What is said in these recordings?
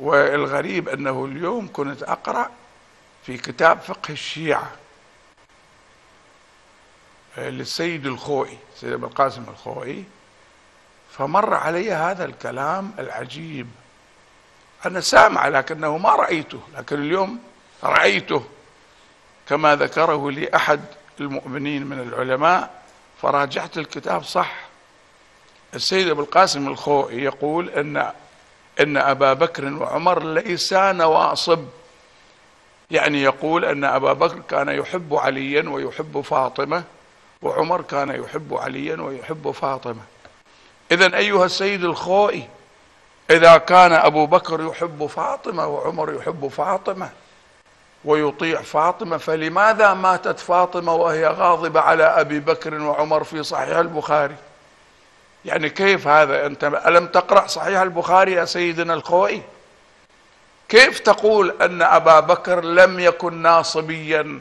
والغريب أنه اليوم كنت أقرأ في كتاب فقه الشيعة للسيد الخوئي، سيد أبو القاسم الخوئي، فمر علي هذا الكلام العجيب. أنا سامع لكنه ما رأيته، لكن اليوم رأيته كما ذكره لي أحد المؤمنين من العلماء، فراجعت الكتاب صح. السيد أبو القاسم الخوئي يقول إن أبا بكر وعمر ليسا نواصب، يعني يقول أن أبا بكر كان يحب عليا ويحب فاطمة، وعمر كان يحب عليا ويحب فاطمة. إذن أيها السيد الخوئي، إذا كان أبو بكر يحب فاطمة وعمر يحب فاطمة ويطيع فاطمة، فلماذا ماتت فاطمة وهي غاضبة على أبي بكر وعمر في صحيح البخاري؟ يعني كيف هذا؟ أنت ألم تقرأ صحيح البخاري يا سيدنا الخوئي؟ كيف تقول أن أبا بكر لم يكن ناصبيا،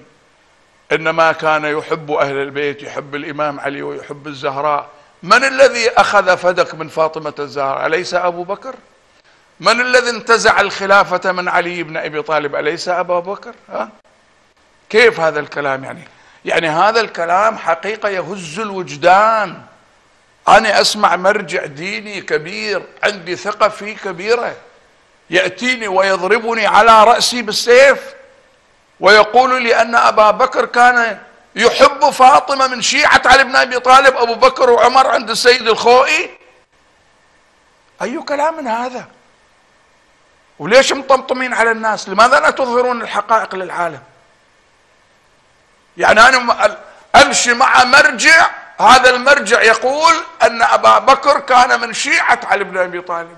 إنما كان يحب أهل البيت، يحب الإمام علي ويحب الزهراء؟ من الذي أخذ فدك من فاطمة الزهراء؟ أليس أبو بكر؟ من الذي انتزع الخلافة من علي بن أبي طالب؟ أليس أبا بكر؟ كيف هذا الكلام؟ يعني هذا الكلام حقيقة يهز الوجدان. أنا أسمع مرجع ديني كبير عندي ثقة فيه كبيرة يأتيني ويضربني على رأسي بالسيف ويقول لي أن أبا بكر كان يحب فاطمة من شيعة علي بن أبي طالب، أبو بكر وعمر عند السيد الخوئي. أي كلام هذا؟ وليش مطمطمين على الناس؟ لماذا لا تظهرون الحقائق للعالم؟ يعني أنا أمشي مع مرجع، هذا المرجع يقول أن أبا بكر كان من شيعة علي بن أبي طالب،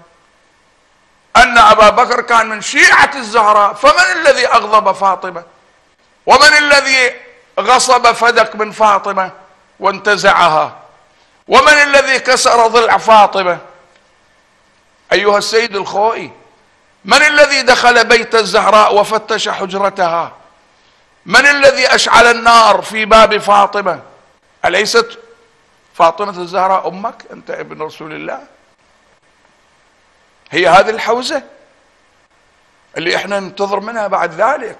أن أبا بكر كان من شيعة الزهراء، فمن الذي أغضب فاطمة؟ ومن الذي غصب فدك من فاطمة وانتزعها؟ ومن الذي كسر ضلع فاطمة؟ أيها السيد الخوئي، من الذي دخل بيت الزهراء وفتش حجرتها؟ من الذي أشعل النار في باب فاطمة؟ أليست فاطمة الزهراء أمك؟ أنت ابن رسول الله. هي هذه الحوزة اللي احنا ننتظر منها بعد ذلك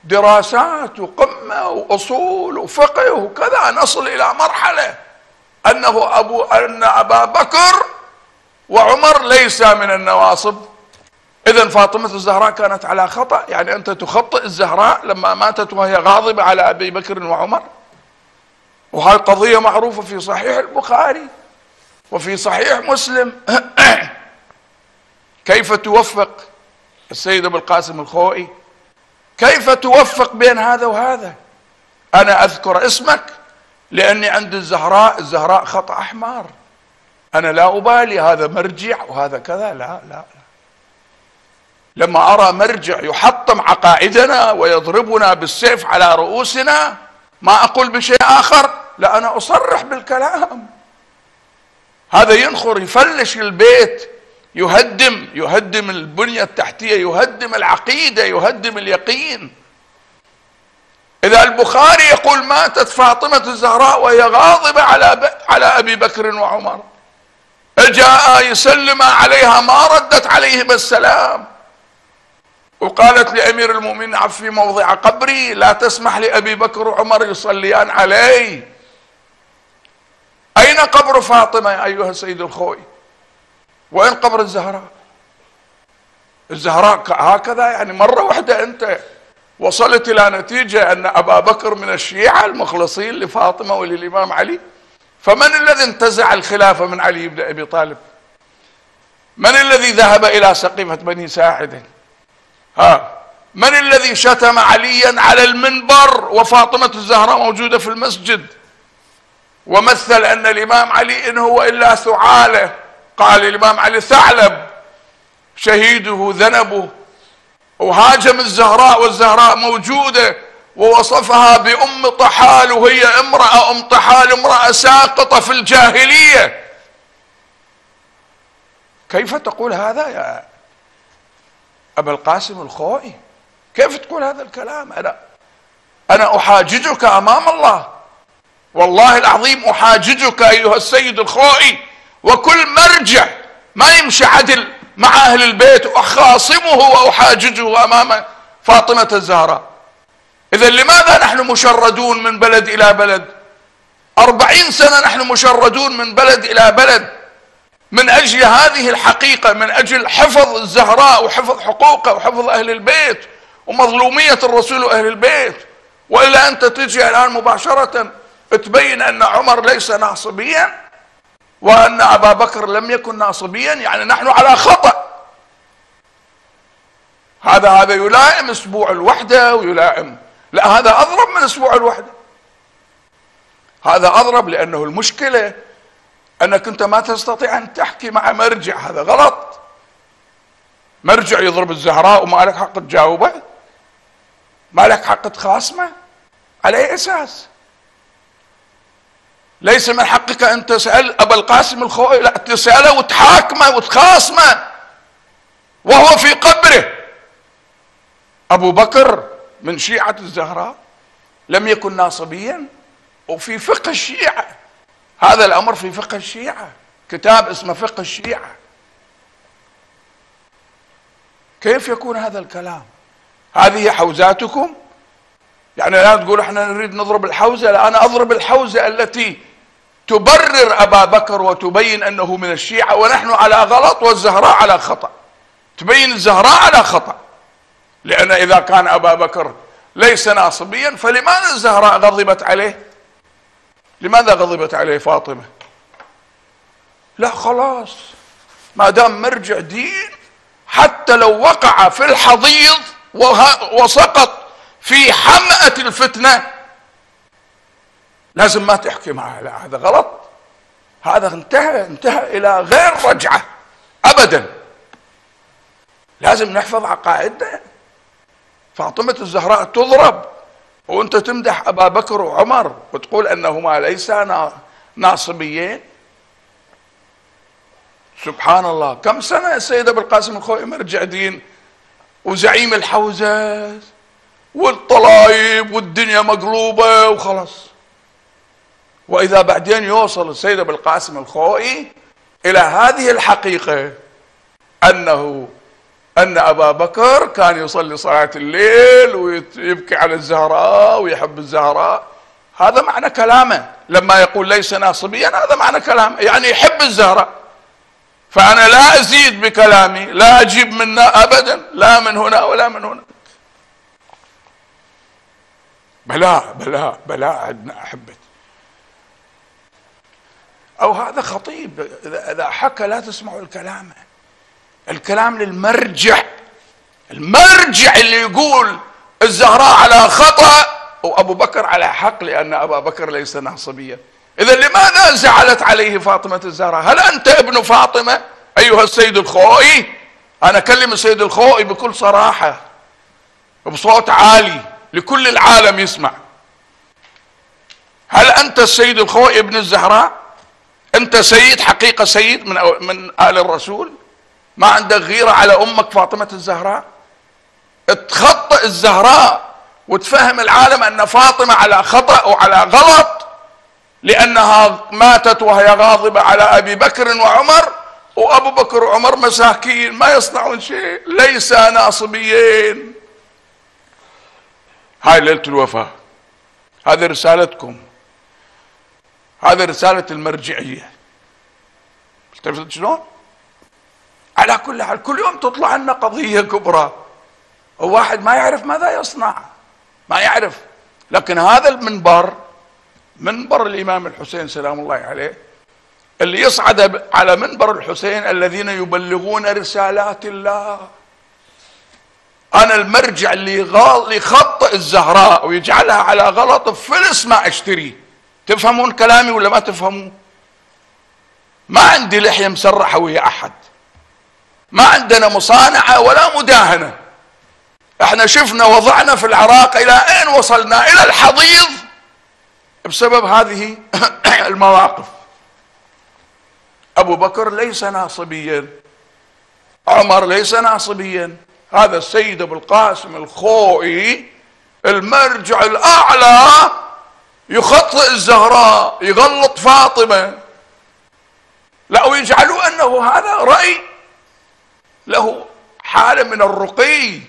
دراسات وقمة وأصول وفقه وكذا، نصل إلى مرحلة أن أبا بكر وعمر ليس من النواصب. إذن فاطمة الزهراء كانت على خطأ، يعني أنت تخطئ الزهراء لما ماتت وهي غاضبة على أبي بكر وعمر. وهذه قضية معروفة في صحيح البخاري وفي صحيح مسلم. كيف توفق السيد أبو القاسم الخوئي؟ كيف توفق بين هذا وهذا؟ أنا أذكر اسمك لأني عند الزهراء خط أحمر، أنا لا أبالي هذا مرجع وهذا كذا، لا لا لا. لما أرى مرجع يحطم عقائدنا ويضربنا بالسيف على رؤوسنا ما أقول بشيء آخر، لا أنا أصرح بالكلام. هذا ينخر يفلش البيت، يهدم البنية التحتية، يهدم العقيدة، يهدم اليقين. إذا البخاري يقول ماتت فاطمة الزهراء وهي غاضبة على أبي بكر وعمر، جاء يسلم عليها ما ردت عليهم السلام، وقالت لأمير المؤمنين عفي موضع قبري، لا تسمح لأبي بكر وعمر يصليان علي. أين قبر فاطمة يا أيها السيد الخوئي؟ وين قبر الزهراء؟ الزهراء هكذا يعني مرة واحدة أنت وصلت إلى نتيجة أن أبا بكر من الشيعة المخلصين لفاطمة وللإمام علي؟ فمن الذي انتزع الخلافة من علي بن أبي طالب؟ من الذي ذهب إلى سقيفة بني ساعدة؟ من الذي شتم عليا على المنبر وفاطمة الزهراء موجودة في المسجد، ومثل أن الإمام علي إن هو إلا ثعالة؟ قال الإمام علي ثعلب شهيده ذنبه، وهاجم الزهراء والزهراء موجودة ووصفها بأم طحال، وهي امرأة أم طحال امرأة ساقطة في الجاهلية. كيف تقول هذا يا أبا القاسم الخوئي؟ كيف تقول هذا الكلام؟ أنا أحاججك أمام الله، والله العظيم أحاججك أيها السيد الخوئي، وكل مرجع ما يمشي عدل مع أهل البيت وأخاصمه وأحاججه أمام فاطمة الزهراء. إذا لماذا نحن مشردون من بلد إلى بلد؟ 40 سنة نحن مشردون من بلد إلى بلد من أجل هذه الحقيقة، من أجل حفظ الزهراء وحفظ حقوقها وحفظ أهل البيت ومظلومية الرسول وأهل البيت. وإلا أنت تجي الآن مباشرة تبين أن عمر ليس ناصبيا وأن أبا بكر لم يكن ناصبيا، يعني نحن على خطأ. هذا يلائم أسبوع الوحدة ويلائم، لا هذا أضرب من أسبوع الوحدة، هذا أضرب. لأنه المشكلة أنك أنت ما تستطيع أن تحكي مع مرجع، هذا غلط. مرجع يضرب الزهراء وما لك حق تجاوبه، ما لك حق تخاصمه، على أي أساس؟ ليس من حقك أن تسأل أبا القاسم الخوئي، لا تسأله وتحاكمه وتخاصمه وهو في قبره. أبو بكر من شيعة الزهراء لم يكن ناصبيا، وفي فقه الشيعة هذا الأمر، في فقه الشيعة كتاب اسمه فقه الشيعة. كيف يكون هذا الكلام؟ هذه حوزاتكم؟ يعني لا تقول احنا نريد نضرب الحوزة، لا أنا أضرب الحوزة التي تبرر أبا بكر وتبين أنه من الشيعة ونحن على غلط والزهراء على خطأ. تبين الزهراء على خطأ، لأن إذا كان أبا بكر ليس ناصبيا فلماذا الزهراء غضبت عليه؟ لماذا غضبت عليه فاطمة؟ لا خلاص، ما دام مرجع دين حتى لو وقع في الحضيض وسقط في حمأة الفتنة لازم ما تحكي معه، لا هذا غلط، هذا انتهى إلى غير رجعة أبدا. لازم نحفظ عقائدنا. فاطمة الزهراء تضرب وانت تمدح أبا بكر وعمر وتقول أنهما ليسا ناصبيين. سبحان الله، كم سنة السيد أبو القاسم الخوئي مرجع دين وزعيم الحوزة والطلايب والدنيا مقلوبة وخلاص، وإذا بعدين يوصل السيد أبو القاسم الخوئي إلى هذه الحقيقة أن أبا بكر كان يصلي صلاة الليل ويبكي على الزهراء ويحب الزهراء. هذا معنى كلامه لما يقول ليس ناصبيا، هذا معنى كلامه يعني يحب الزهراء. فأنا لا أزيد بكلامي، لا أجيب منه أبدا، لا من هنا ولا من هنا. بلا عندنا أحبتي. أو هذا خطيب إذا حكى لا تسمعوا الكلام للمرجع، المرجع اللي يقول الزهراء على خطأ وأبو بكر على حق لأن أبا بكر ليس ناصبيا. إذا لماذا زعلت عليه فاطمة الزهراء؟ هل أنت ابن فاطمة أيها السيد الخوئي؟ أنا أكلم السيد الخوئي بكل صراحة بصوت عالي لكل العالم يسمع. هل أنت السيد الخوئي ابن الزهراء؟ أنت سيد حقيقة، سيد من آل الرسول؟ ما عندك غيرة على أمك فاطمة الزهراء؟ تخطئ الزهراء وتفهم العالم أن فاطمة على خطأ وعلى غلط لأنها ماتت وهي غاضبة على أبي بكر وعمر، وأبو بكر وعمر مساكين ما يصنعون شيء، ليس ناصبيين. هاي ليلة الوفاة، هذه رسالتكم، هذه رسالة المرجعية. شفت شلون؟ على كل حال كل يوم تطلع لنا قضية كبرى وواحد ما يعرف ماذا يصنع، ما يعرف. لكن هذا المنبر، منبر الإمام الحسين سلام الله عليه، اللي يصعد على منبر الحسين الذين يبلغون رسالات الله. أنا المرجع اللي يخطئ الزهراء ويجعلها على غلط فلس ما أشتري. تفهمون كلامي ولا ما تفهمون؟ ما عندي لحية مسرحة ويا أحد، ما عندنا مصانعة ولا مداهنة. احنا شفنا وضعنا في العراق إلى أين وصلنا، إلى الحضيض بسبب هذه المواقف. أبو بكر ليس ناصبيا، عمر ليس ناصبيا، هذا السيد أبو القاسم الخوئي المرجع الأعلى يخطئ الزهراء، يغلط فاطمة، لا ويجعلوا أنه هذا رأي له حالة من الرقي.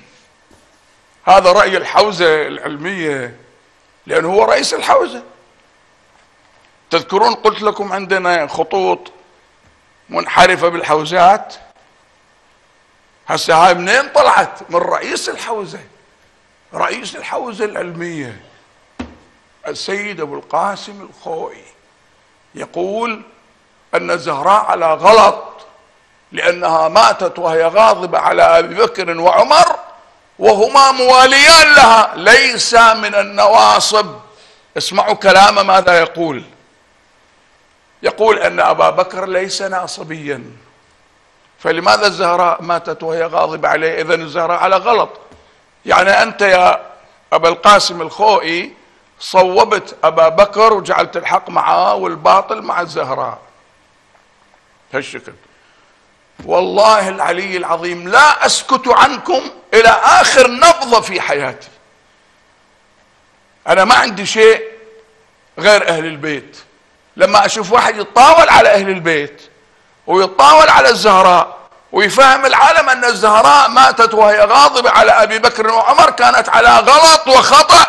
هذا رأي الحوزة العلمية، لأنه هو رئيس الحوزة. تذكرون قلت لكم عندنا خطوط منحرفة بالحوزات، هسه هاي منين طلعت؟ من رئيس الحوزة، رئيس الحوزة العلمية السيد أبو القاسم الخوئي يقول أن الزهراء على غلط، لأنها ماتت وهي غاضبة على أبي بكر وعمر وهما مواليان لها، ليس من النواصب. اسمعوا كلامه ماذا يقول. يقول أن أبا بكر ليس ناصبيا، فلماذا الزهراء ماتت وهي غاضبة عليه؟ إذن الزهراء على غلط. يعني أنت يا أبا القاسم الخوئي صوبت أبا بكر وجعلت الحق معه والباطل مع الزهراء هالشكل. والله العلي العظيم لا أسكت عنكم إلى آخر نبضة في حياتي. أنا ما عندي شيء غير أهل البيت. لما أشوف واحد يتطاول على أهل البيت ويتطاول على الزهراء ويفهم العالم أن الزهراء ماتت وهي غاضبة على أبي بكر وعمر، كانت على غلط وخطأ،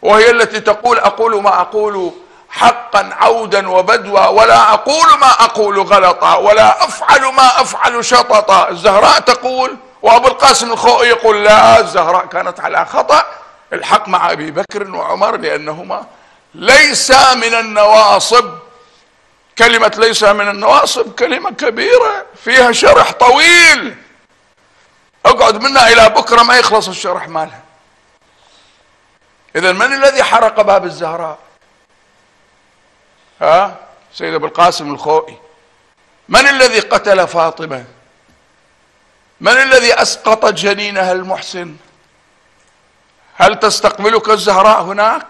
وهي التي تقول أقول ما أقول حقا عودا وبدوا، ولا أقول ما أقول غلطا، ولا أفعل ما أفعل شططا. الزهراء تقول، وأبو القاسم الخوئي يقول لا، الزهراء كانت على خطأ، الحق مع أبي بكر وعمر لأنهما ليس من النواصب. كلمة ليس من النواصب كلمة كبيرة فيها شرح طويل، اقعد منها إلى بكرة ما يخلص الشرح مالها. إذن من الذي حرق باب الزهراء؟ سيد أبو القاسم الخوئي. من الذي قتل فاطمة؟ من الذي أسقط جنينها المحسن؟ هل تستقبلك الزهراء هناك؟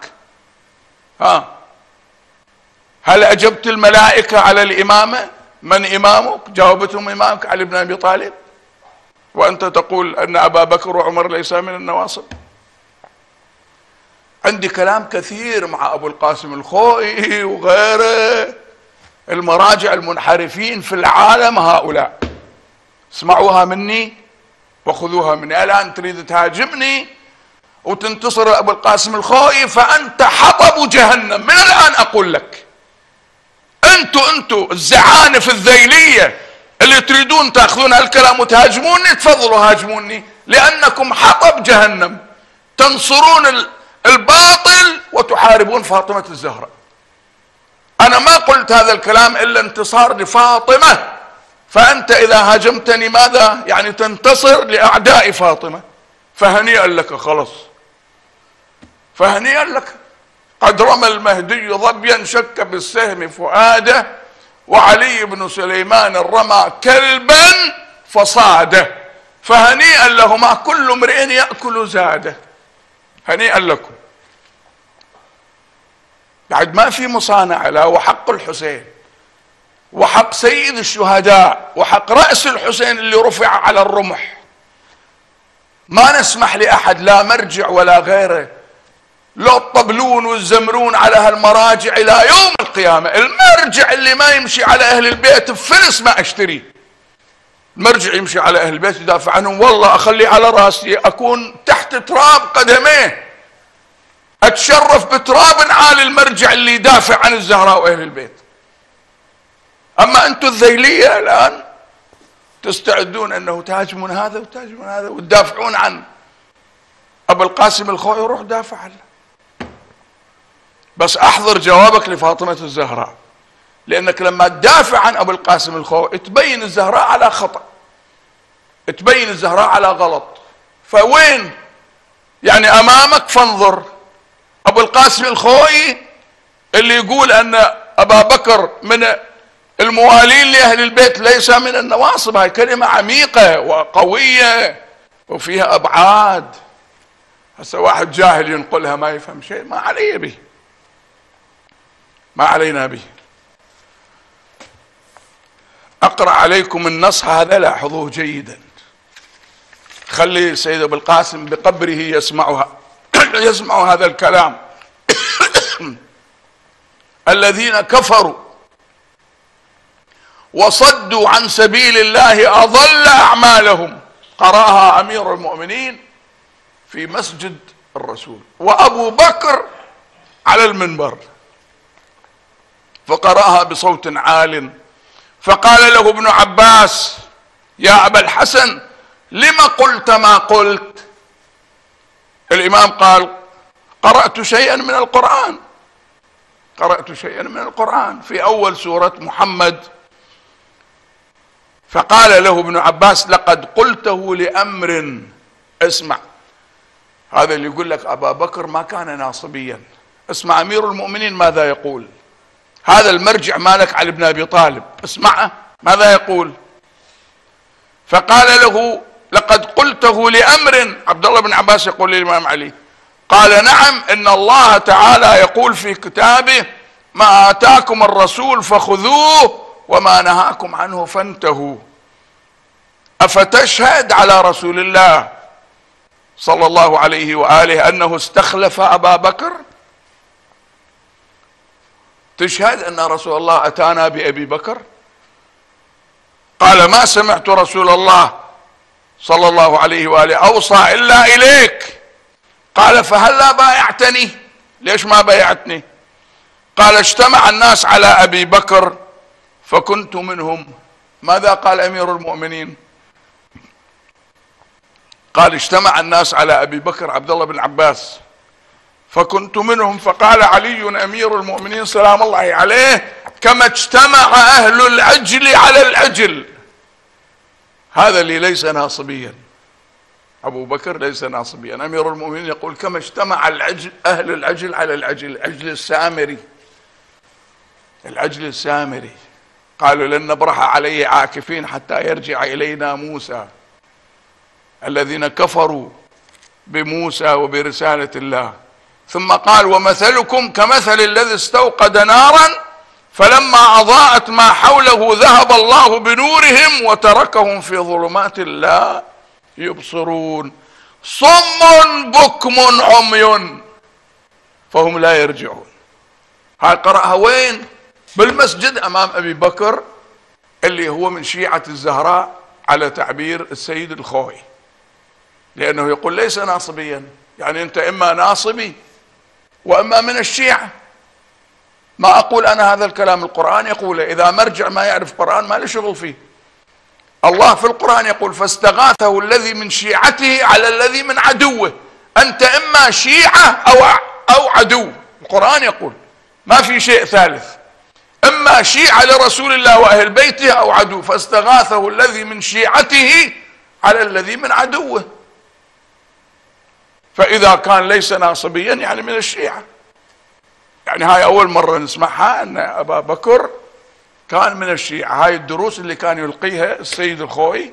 هل أجبت الملائكة على الإمامة؟ من إمامك؟ جاوبتهم إمامك علي بن أبي طالب، وأنت تقول أن أبا بكر وعمر ليس من النواصب. عندي كلام كثير مع أبو القاسم الخوئي وغيره، المراجع المنحرفين في العالم هؤلاء، اسمعوها مني وخذوها مني. الآن تريد تهاجمني وتنتصر أبو القاسم الخوئي، فأنت حطب جهنم. من الآن أقول لك، أنتوا الزعانف الذيلية اللي تريدون تأخذون هالكلام وتهاجموني، تفضلوا هاجموني، لأنكم حطب جهنم، تنصرون الباطل وتحاربون فاطمة الزهراء. أنا ما قلت هذا الكلام إلا انتصار لفاطمة، فأنت إذا هاجمتني ماذا؟ يعني تنتصر لأعداء فاطمة. فهنيئا لك، خلص فهنيئا لك. قد رمى المهدي ظبيا شك بالسهم فؤاده، وعلي بن سليمان رمى كلبا فصاده، فهنيئا لهما كل امرئ يأكل زاده. هنيئا لكم. بعد ما في مصانعة، لا، وحق الحسين وحق سيد الشهداء وحق رأس الحسين اللي رفع على الرمح. ما نسمح لأحد، لا مرجع ولا غيره، لو الطبلون والزمرون على هالمراجع إلى يوم القيامة. المرجع اللي ما يمشي على أهل البيت بفلس ما أشتري. المرجع يمشي على أهل البيت يدافع عنهم، والله أخلي على راسي أكون تحت تراب قدميه، أتشرف بتراب عالي المرجع اللي يدافع عن الزهراء وأهل البيت. أما أنتم الذيلية الآن تستعدون أنه تهاجمون هذا وتهاجمون هذا وتدافعون عن أبو القاسم الخوئي. روح دافع عنه، بس أحضر جوابك لفاطمة الزهراء، لأنك لما تدافع عن أبو القاسم الخوئي تبين الزهراء على خطأ، تبين الزهراء على غلط. فوين يعني أمامك فانظر. أبو القاسم الخوئي اللي يقول أن أبا بكر من الموالين لأهل البيت ليس من النواصب، هاي كلمة عميقة وقوية وفيها أبعاد. هسه واحد جاهل ينقلها ما يفهم شيء، ما علي به، ما علينا به. أقرأ عليكم النص هذا، لاحظوه جيدا، خلي سيد أبو القاسم بقبره يسمع هذا الكلام. الذين كفروا وصدوا عن سبيل الله أضل أعمالهم. قرأها أمير المؤمنين في مسجد الرسول وأبو بكر على المنبر، فقرأها بصوت عال، فقال له ابن عباس: يا أبا الحسن لم قلت ما قلت؟ الإمام قال: قرأت شيئا من القرآن، قرأت شيئا من القرآن في أول سورة محمد. فقال له ابن عباس: لقد قلته لأمر. اسمع، هذا اللي يقول لك أبا بكر ما كان ناصبيا، اسمع أمير المؤمنين ماذا يقول. هذا المرجع مالك علي بن أبي طالب، اسمعه ماذا يقول. فقال له: لقد قلته لأمر. عبد الله بن عباس يقول للإمام علي: قال: نعم، إن الله تعالى يقول في كتابه: ما آتاكم الرسول فخذوه وما نهاكم عنه فانتهوا. أفتشهد على رسول الله صلى الله عليه وآله أنه استخلف أبا بكر؟ تشهد أن رسول الله أتانا بأبي بكر؟ قال: ما سمعت رسول الله صلى الله عليه وآله أوصى إلا إليك. قال: فهلا بايعتني؟ ليش ما بايعتني؟ قال: اجتمع الناس على أبي بكر فكنت منهم. ماذا قال أمير المؤمنين؟ قال: اجتمع الناس على أبي بكر عبد الله بن عباس فكنت منهم. فقال علي أمير المؤمنين سلام الله عليه: كما اجتمع أهل العجل على العجل. هذا اللي ليس ناصبيا، أبو بكر ليس ناصبيا. أمير المؤمنين يقول: كما اجتمع أهل العجل على العجل. العجل السامري، العجل السامري. قالوا: لن نبرح عليه عاكفين حتى يرجع إلينا موسى. الذين كفروا بموسى وبرسالة الله. ثم قال: ومثلكم كمثل الذي استوقد نارا فلما أضاءت ما حوله ذهب الله بنورهم وتركهم في ظلمات لا يبصرون. صم بكم عمي فهم لا يرجعون. هاي قرأها وين؟ بالمسجد أمام أبي بكر، اللي هو من شيعة الزهراء على تعبير السيد الخوئي، لأنه يقول ليس ناصبيا. يعني أنت إما ناصبي وإما من الشيعة. ما أقول أنا هذا الكلام، القرآن يقوله. إذا مرجع ما يعرف قرآن ما له شغل فيه. الله في القرآن يقول: فاستغاثه الذي من شيعته على الذي من عدوه. أنت إما شيعة أو عدو. القرآن يقول ما في شيء ثالث، إما شيعة لرسول الله وأهل بيته أو عدو. فاستغاثه الذي من شيعته على الذي من عدوه. فإذا كان ليس ناصبيا يعني من الشيعة. يعني هاي أول مرة نسمعها أن أبا بكر كان من الشيعة. هاي الدروس اللي كان يلقيها السيد الخوئي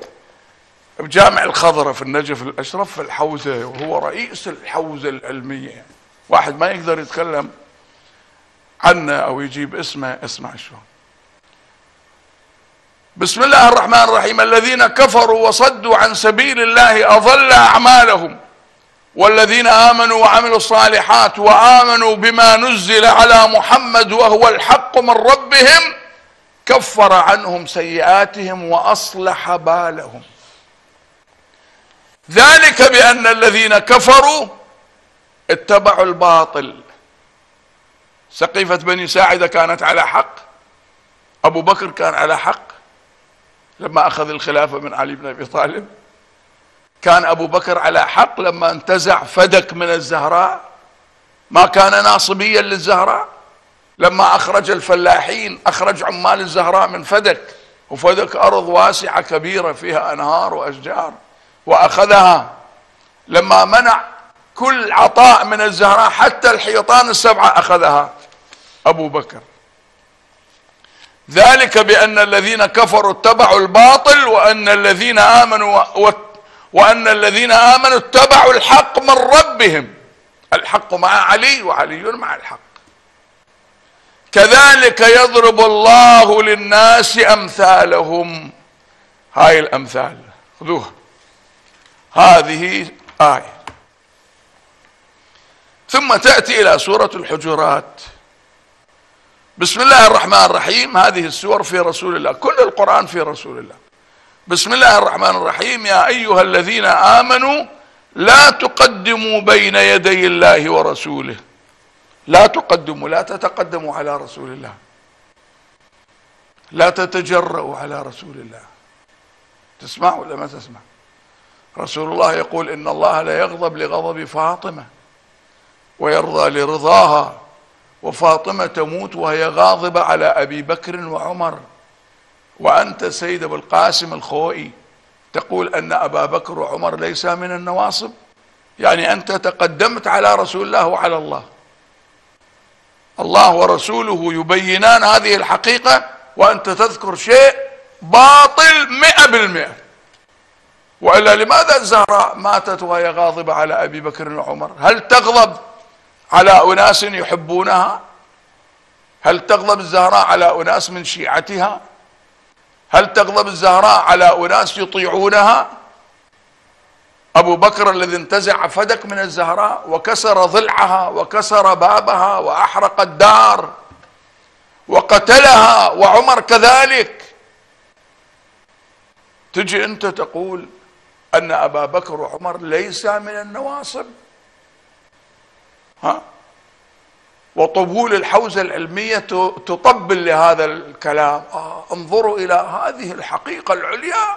بجامع الخضرة في النجف الأشرف في الحوزة، وهو رئيس الحوزة العلمية. واحد ما يقدر يتكلم عنه أو يجيب اسمه. اسمع شو. بسم الله الرحمن الرحيم: الذين كفروا وصدوا عن سبيل الله أضل أعمالهم والذين آمنوا وعملوا الصالحات وآمنوا بما نزل على محمد وهو الحق من ربهم كفر عنهم سيئاتهم وأصلح بالهم. ذلك بأن الذين كفروا اتبعوا الباطل. سقيفة بني ساعدة كانت على حق، أبو بكر كان على حق لما أخذ الخلافة من علي بن أبي طالب، كان أبو بكر على حق لما انتزع فدك من الزهراء، ما كان ناصبيا للزهراء. لما أخرج الفلاحين، أخرج عمال الزهراء من فدك، وفدك أرض واسعة كبيرة فيها أنهار وأشجار، وأخذها. لما منع كل عطاء من الزهراء حتى الحيطان السبعة أخذها أبو بكر. ذلك بأن الذين كفروا اتبعوا الباطل وأن الذين آمنوا اتبعوا الحق من ربهم. الحق مع علي وعلي مع الحق. كذلك يضرب الله للناس أمثالهم. هاي الأمثال خذوها، هذه آية. ثم تأتي إلى سورة الحجرات. بسم الله الرحمن الرحيم، هذه السور في رسول الله، كل القرآن في رسول الله. بسم الله الرحمن الرحيم: يا أيها الذين آمنوا لا تقدموا بين يدي الله ورسوله. لا تقدموا، لا تتقدموا على رسول الله، لا تتجرؤوا على رسول الله. تسمع ولا ما تسمع؟ رسول الله يقول: إن الله لا يغضب لغضب فاطمة ويرضى لرضاها، وفاطمة تموت وهي غاضبة على أبي بكر وعمر، وأنت سيد أبو القاسم الخوئي تقول أن أبا بكر وعمر ليس من النواصب. يعني أنت تقدمت على رسول الله وعلى الله. الله ورسوله يبينان هذه الحقيقة، وأنت تذكر شيء باطل 100%. وإلا لماذا الزهراء ماتت وهي غاضبة على أبي بكر وعمر؟ هل تغضب على أناس يحبونها؟ هل تغضب الزهراء على أناس من شيعتها؟ هل تغضب الزهراء على أناس يطيعونها؟ أبو بكر الذي انتزع فدك من الزهراء وكسر ضلعها وكسر بابها وأحرق الدار وقتلها، وعمر كذلك. تجي أنت تقول أن أبا بكر وعمر ليس من النواصب؟ وطبول الحوزة العلمية تطبل لهذا الكلام. انظروا إلى هذه الحقيقة العليا،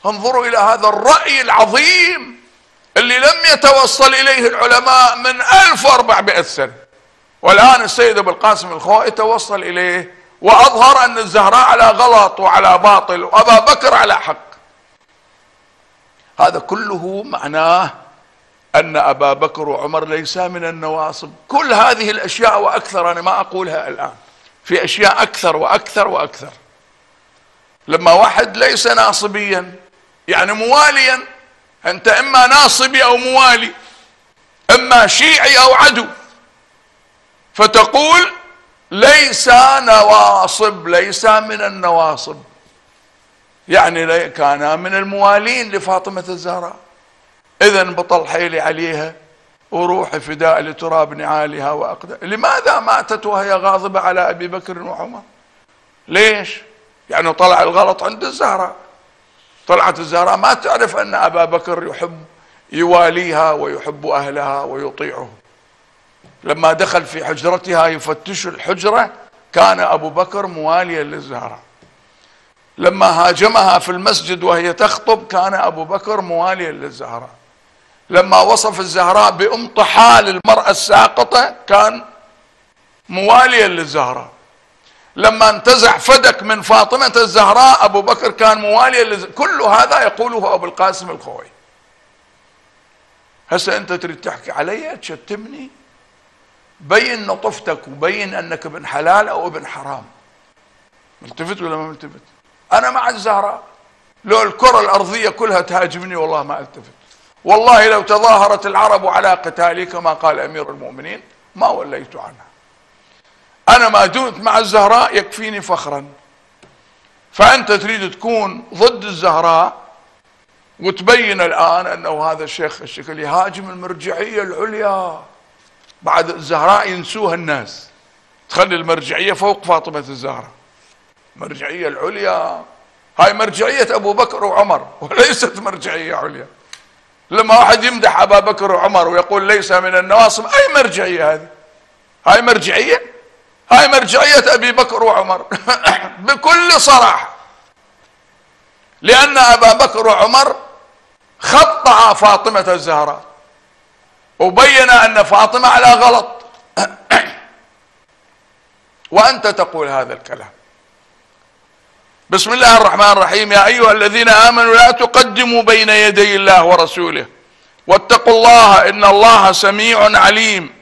انظروا إلى هذا الرأي العظيم اللي لم يتوصل إليه العلماء من 1400 سنة، والآن السيد أبو القاسم الخوئي توصل إليه وأظهر أن الزهراء على غلط وعلى باطل وأبا بكر على حق. هذا كله معناه أن أبا بكر وعمر ليس من النواصب. كل هذه الأشياء وأكثر، أنا ما أقولها الآن، في أشياء أكثر وأكثر وأكثر. لما واحد ليس ناصبيا يعني مواليا، أنت إما ناصبي أو موالي، إما شيعي أو عدو، فتقول ليس نواصب، ليس من النواصب، يعني كان من الموالين لفاطمة الزهراء. إذن بطل حيلي عليها وروحي فداء لتراب نعالها وأقدام. لماذا ماتت وهي غاضبة على أبي بكر وعمر؟ ليش؟ يعني طلع الغلط عند الزهراء. طلعت الزهراء ما تعرف أن أبا بكر يحب يواليها ويحب أهلها ويطيعه. لما دخل في حجرتها يفتش الحجرة كان أبو بكر مواليا للزهراء. لما هاجمها في المسجد وهي تخطب كان أبو بكر مواليا للزهراء. لما وصف الزهراء بأم طحال المرأة الساقطة كان مواليا للزهراء. لما انتزع فدك من فاطمة الزهراء أبو بكر كان مواليا للزهراء. كل هذا يقوله أبو القاسم الخوئي. هسه أنت تريد تحكي علي تشتمني؟ بين نطفتك وبين أنك ابن حلال أو ابن حرام. ملتفت ولا ما ملتفت؟ أنا مع الزهراء، لو الكرة الأرضية كلها تهاجمني والله ما التفت. والله لو تظاهرت العرب على قتالي كما قال أمير المؤمنين ما وليت عنها. أنا ما دمت مع الزهراء يكفيني فخرا. فأنت تريد تكون ضد الزهراء وتبين الآن أنه هذا الشيخ الشكل يهاجم المرجعية العليا. بعد الزهراء ينسوها الناس، تخلي المرجعية فوق فاطمة الزهراء. المرجعية العليا هاي مرجعية أبو بكر وعمر وليست مرجعية عليا. لما واحد يمدح أبا بكر وعمر ويقول ليس من النواصب، أي مرجعية هذه؟ هاي مرجعية؟ هاي مرجعية أبي بكر وعمر بكل صراحة. لأن أبا بكر وعمر خطأ فاطمة الزهراء وبين أن فاطمة على غلط وأنت تقول هذا الكلام. بسم الله الرحمن الرحيم: يا أيها الذين آمنوا لا تقدموا بين يدي الله ورسوله واتقوا الله إن الله سميع عليم.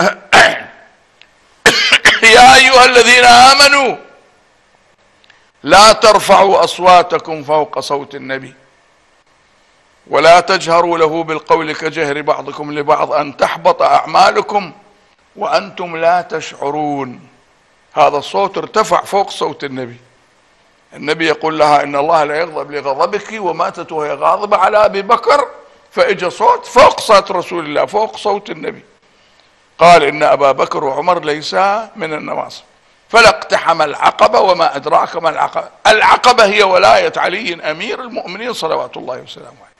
يا أيها الذين آمنوا لا ترفعوا أصواتكم فوق صوت النبي ولا تجهروا له بالقول كجهر بعضكم لبعض أن تحبط أعمالكم وأنتم لا تشعرون. هذا الصوت ارتفع فوق صوت النبي. النبي يقول لها إن الله لا يغضب لغضبك، وماتت وهي غاضبة على أبي بكر، فإجا صوت فوق صوت رسول الله، فوق صوت النبي. قال إن أبا بكر وعمر ليسا من النواصب. فلا اقتحم العقبة وما أدراك ما العقبة. العقبة هي ولاية علي أمير المؤمنين صلوات الله وسلامه عليه.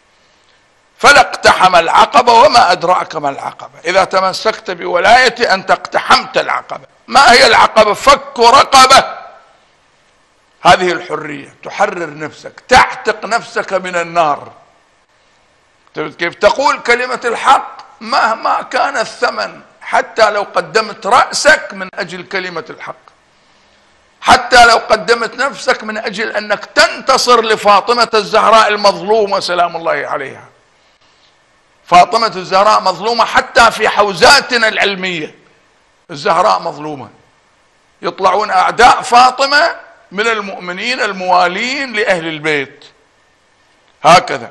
فلا اقتحم العقبة وما أدراك ما العقبة. إذا تمسكت بولايتي أنت اقتحمت العقبة. ما هي العقبة؟ فك رقبة. هذه الحرية، تحرر نفسك، تعتق نفسك من النار. كيف تقول كلمة الحق مهما كان الثمن، حتى لو قدمت رأسك من أجل كلمة الحق، حتى لو قدمت نفسك من أجل أنك تنتصر لفاطمة الزهراء المظلومة سلام الله عليها. فاطمة الزهراء مظلومة حتى في حوزاتنا العلمية، الزهراء مظلومة. يطلعون أعداء فاطمة من المؤمنين الموالين لأهل البيت هكذا.